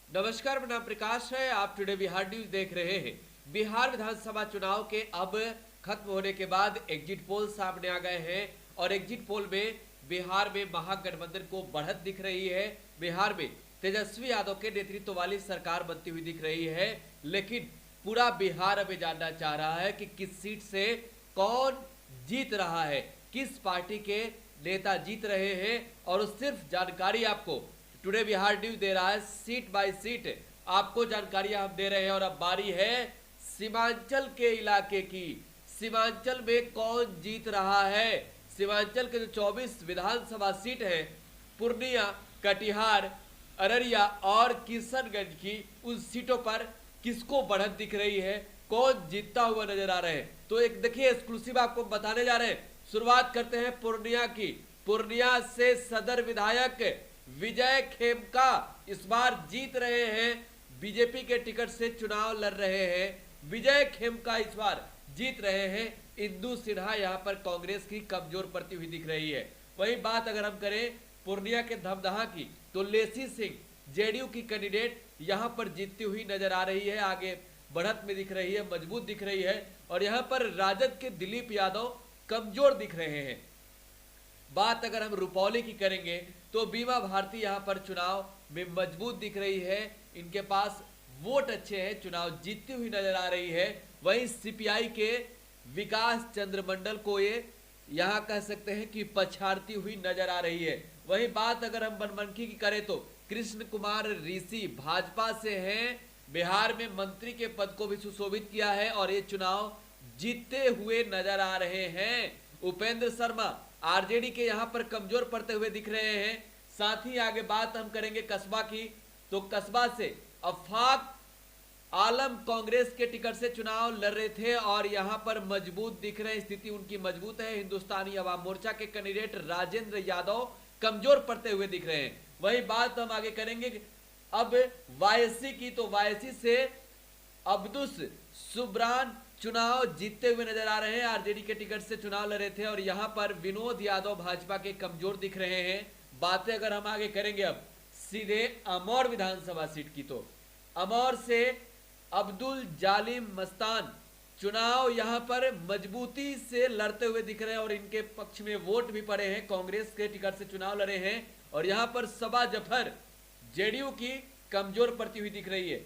नमस्कार, मेरा नाम प्रकाश है। आप टुडे बिहार न्यूज देख रहे हैं। बिहार विधानसभा चुनाव के अब खत्म होने के बाद एग्जिट पोल सामने आ गए हैं और एग्जिट पोल में बिहार में महागठबंधन को बढ़त दिख रही है। बिहार में तेजस्वी यादव के नेतृत्व वाली सरकार बनती हुई दिख रही है, लेकिन पूरा बिहार अब जानना चाह रहा है कि किस सीट से कौन जीत रहा है, किस पार्टी के नेता जीत रहे हैं। और सिर्फ जानकारी आपको टुडे बिहार न्यूज दे रहा है, सीट बाय सीट आपको जानकारियां हम दे रहे हैं। और अब बारी है सीमांचल के इलाके की। सीमांचल में कौन जीत रहा है? सीमांचल के जो 24 विधानसभा सीट है, पूर्णिया, कटिहार, अररिया और किशनगंज की, उन सीटों पर किसको बढ़त दिख रही है, कौन जीतता हुआ नजर आ रहे हैं। तो एक देखिए एक्सक्लूसिव आपको बताने जा रहे हैं। शुरुआत करते हैं पूर्णिया की। पूर्णिया से सदर विधायक विजय खेमका इस बार जीत रहे हैं, बीजेपी के टिकट से चुनाव लड़ रहे हैं। विजय खेमका इस बार जीत रहे हैं। इंदु सिन्हा यहां पर कांग्रेस की कमजोर पड़ती हुई दिख रही है। वही बात अगर हम करें पूर्णिया के धमदाहा की, तो लेसी सिंह जेडीयू की कैंडिडेट यहां पर जीतती हुई नजर आ रही है, आगे बढ़त में दिख रही है, मजबूत दिख रही है। और यहां पर राजद के दिलीप यादव कमजोर दिख रहे हैं। बात अगर हम रुपौली की करेंगे तो बीमा भारती यहां पर चुनाव में मजबूत दिख रही है, इनके पास वोट अच्छे हैं, चुनाव जीतती हुई नजर आ रही है। वहीं सीपीआई के विकास चंद्र मंडल को ये यहां कह सकते हैं कि पछाड़ती हुई नजर आ रही है। वहीं बात अगर हम बनमनखी की करें तो कृष्ण कुमार ऋषि भाजपा से हैं, बिहार में मंत्री के पद को भी सुशोभित किया है और ये चुनाव जीतते हुए नजर आ रहे हैं। उपेंद्र शर्मा आरजेडी के यहां पर कमजोर पड़ते हुए दिख रहे हैं। साथ ही आगे बात हम करेंगे कस्बा की, तो कस्बा से अफाक आलम कांग्रेस के टिकट से चुनाव लड़ रहे थे और यहां पर मजबूत दिख रहे हैं, स्थिति उनकी मजबूत है। हिंदुस्तानी अवाम मोर्चा के कैंडिडेट राजेंद्र यादव कमजोर पड़ते हुए दिख रहे हैं। वही बात हम आगे करेंगे अब वायसी की, तो वायसी से अब्दुस सुब्रान चुनाव जीतते हुए नजर आ रहे हैं, आरजेडी के टिकट से चुनाव लड़ रहे थे और यहां पर विनोद यादव भाजपा के कमजोर दिख रहे हैं। बातें अगर हम आगे करेंगे अब सीधे अमौर विधानसभा सीट की, तो अमौर से अब्दुल जालिम मस्तान चुनाव यहां पर मजबूती से लड़ते हुए दिख रहे हैं और इनके पक्ष में वोट भी पड़े हैं, कांग्रेस के टिकट से चुनाव लड़े हैं। और यहां पर सबा जफर जेडीयू की कमजोर पड़ती हुई दिख रही है।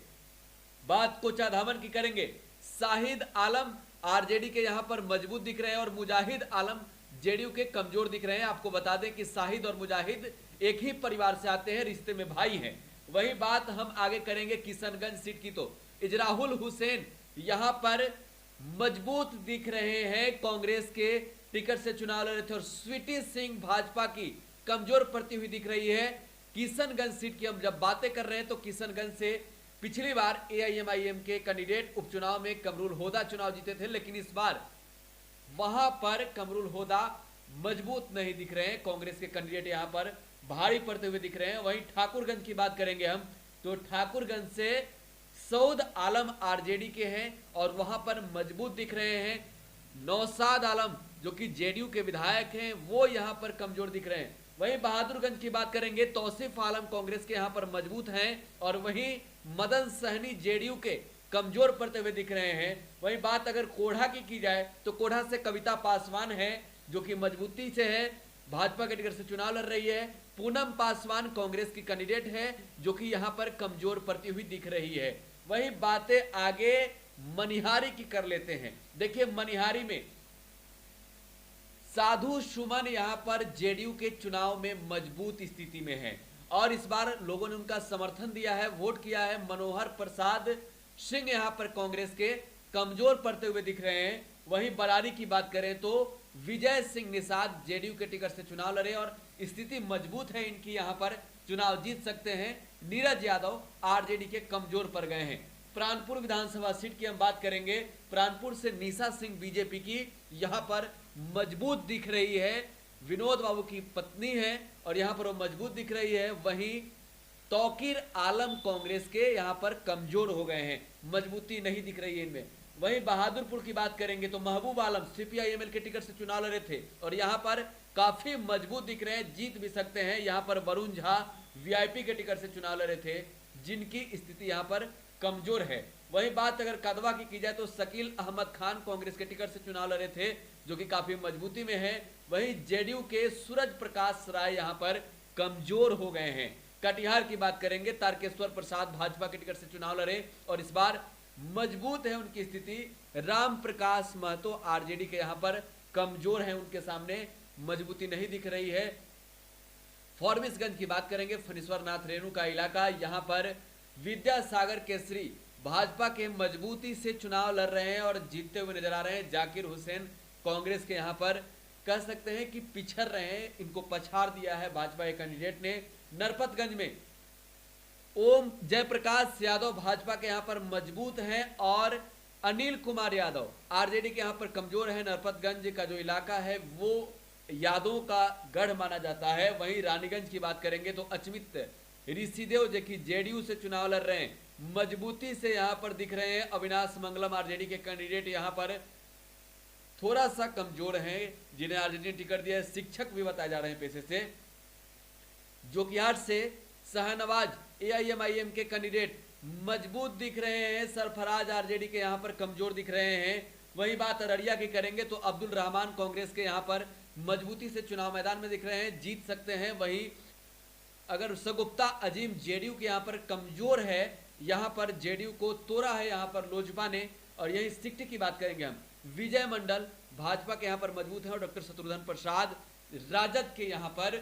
बात कोचाधामन की करेंगे, शाहिद आलम आरजेडी के यहां पर मजबूत दिख रहे हैं और मुजाहिद आलम जेडीयू के कमजोर दिख रहे हैं। आपको बता दें कि शाहिद और मुजाहिद एक ही परिवार से आते हैं, रिश्ते में भाई हैं। वही बात हम आगे करेंगे किशनगंज सीट की, तो इजराहुल हुसैन यहां पर मजबूत दिख रहे हैं, कांग्रेस के टिकट से चुनाव लड़ रहे थे और स्वीटी सिंह भाजपा की कमजोर पड़ती हुई दिख रही है। किशनगंज सीट की हम जब बातें कर रहे हैं तो किशनगंज से पिछली बार एआईएमआईएम के कैंडिडेट उपचुनाव में कमरुल होदा चुनाव जीते थे, लेकिन इस बार वहां पर कमरुल होदा मजबूत नहीं दिख रहे हैं, कांग्रेस के कैंडिडेट यहां पर भारी पड़ते हुए दिख रहे हैं। वहीं ठाकुरगंज की बात करेंगे हम, तो ठाकुरगंज से सऊद आलम आरजेडी के हैं और वहां पर मजबूत दिख रहे हैं। नौशाद आलम जो कि जेडीयू के विधायक हैं, वो यहां पर कमजोर दिख रहे हैं। वहीं बहादुरगंज की बात करेंगे, तौसीफ आलम कांग्रेस के यहां पर मजबूत हैं और वहीं मदन सहनी जेडीयू के कमजोर पड़ते हुए दिख रहे हैं। वहीं बात अगर कोढ़ा की जाए तो कोढ़ा से कविता पासवान है जो कि मजबूती से है, भाजपा के टिकट से चुनाव लड़ रही है। पूनम पासवान कांग्रेस की कैंडिडेट है जो कि यहां पर कमजोर पड़ती हुई दिख रही है। वही बातें आगे मनिहारी की कर लेते हैं। देखिए मनिहारी में साधु सुमन यहां पर जेडीयू के चुनाव में मजबूत स्थिति में है और इस बार लोगों ने उनका समर्थन दिया है, वोट किया है। मनोहर प्रसाद सिंह यहां पर कांग्रेस के कमजोर पड़ते हुए दिख रहे हैं। वहीं बरारी की बात करें तो विजय सिंह निषाद जेडीयू के टिकट से चुनाव लड़े और स्थिति मजबूत है इनकी, यहां पर चुनाव जीत सकते हैं। नीरज यादव आरजेडी के कमजोर पड़ गए हैं। प्राणपुर विधानसभा सीट की हम बात करेंगे, प्राणपुर से निशा सिंह बीजेपी की यहां पर मजबूत दिख रही है, विनोद बाबू की पत्नी है और यहां पर वो मजबूत दिख रही है। वहीं तौकीर आलम कांग्रेस के यहां पर कमजोर हो गए हैं, मजबूती नहीं दिख रही है इनमें। वहीं बहादुरपुर की बात करेंगे तो महबूब आलम सीपीआईएमएल के टिकट से चुनाव लड़े थे और यहां पर काफी मजबूत दिख रहे हैं, जीत भी सकते हैं। यहां पर वरुण झा वीआईपी के टिकट से चुनाव लड़े थे, जिनकी स्थिति यहाँ पर कमजोर है। वहीं बात अगर कदवा की जाए तो शकील अहमद खान कांग्रेस के टिकट से चुनाव लड़े थे, जो कि काफी मजबूती में है। वहीं जेडीयू के सूरज प्रकाश राय यहाँ पर कमजोर हो गए हैं। कटिहार की बात करेंगे, तारकेश्वर प्रसाद भाजपा के टिकट से चुनाव लड़े और इस बार मजबूत है उनकी स्थिति। राम प्रकाश महतो आरजेडी के यहाँ पर कमजोर है, उनके सामने मजबूती नहीं दिख रही है। फॉरबिसगंज की बात करेंगे, फनीश्वर नाथ रेणु का इलाका, यहाँ पर विद्यासागर केसरी भाजपा के मजबूती से चुनाव लड़ रहे हैं और जीतते हुए नजर आ रहे हैं। जाकिर हुसैन कांग्रेस के यहाँ पर कह सकते हैं कि पिछड़ रहे हैं, इनको पछाड़ दिया है भाजपा के कैंडिडेट ने। नरपतगंज में ओम जयप्रकाश यादव भाजपा के यहाँ पर मजबूत हैं और अनिल कुमार यादव आरजेडी के यहाँ पर कमजोर है। नरपतगंज का जो इलाका है वो यादवों का गढ़ माना जाता है। वहीं रानीगंज की बात करेंगे तो अचमित ऋषिदेव जो कि जेडीयू से चुनाव लड़ रहे हैं, मजबूती से यहाँ पर दिख रहे हैं। अविनाश मंगलम आरजेडी के कैंडिडेट यहाँ पर थोड़ा सा कमजोर हैं, जिन्हें आरजेडी ने टिकट दिया है। शिक्षक भी बताए जा रहे हैं पेशे से। जोकिहाट से शाहनवाज एआईएमआईएम के कैंडिडेट मजबूत दिख रहे हैं। सरफराज आरजेडी के यहाँ पर कमजोर दिख रहे हैं। वही बात अररिया की करेंगे तो अब्दुल रहमान कांग्रेस के यहाँ पर मजबूती से चुनाव मैदान में दिख रहे हैं, जीत सकते हैं। वहीं अगर सगुप्ता अजीम जेडीयू के यहाँ पर कमजोर है, यहाँ पर जेडीयू को तोड़ा है यहाँ पर लोजपा ने। और यही सीट की बात करेंगे हम, विजय मंडल भाजपा के यहाँ पर मजबूत है और डॉक्टर शत्रुघ्न प्रसाद राजद के यहाँ पर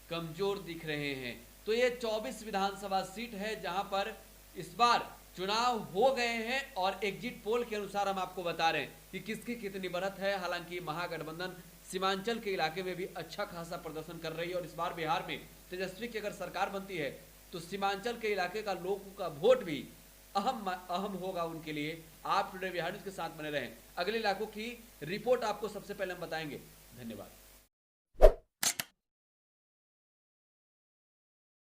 कमजोर दिख रहे हैं। तो ये 24 विधानसभा सीट है जहां पर इस बार चुनाव हो गए हैं और एग्जिट पोल के अनुसार हम आपको बता रहे हैं कि किसकी कितनी बढ़त है। हालांकि महागठबंधन सीमांचल के इलाके में भी अच्छा खासा प्रदर्शन कर रही है और इस बार बिहार में तेजस्वी की अगर सरकार बनती है तो सीमांचल के इलाके का लोगों का वोट भी अहम होगा उनके लिए। आप टुडे बिहार न्यूज के साथ बने रहें, अगले इलाकों की रिपोर्ट आपको सबसे पहले हम बताएंगे। धन्यवाद।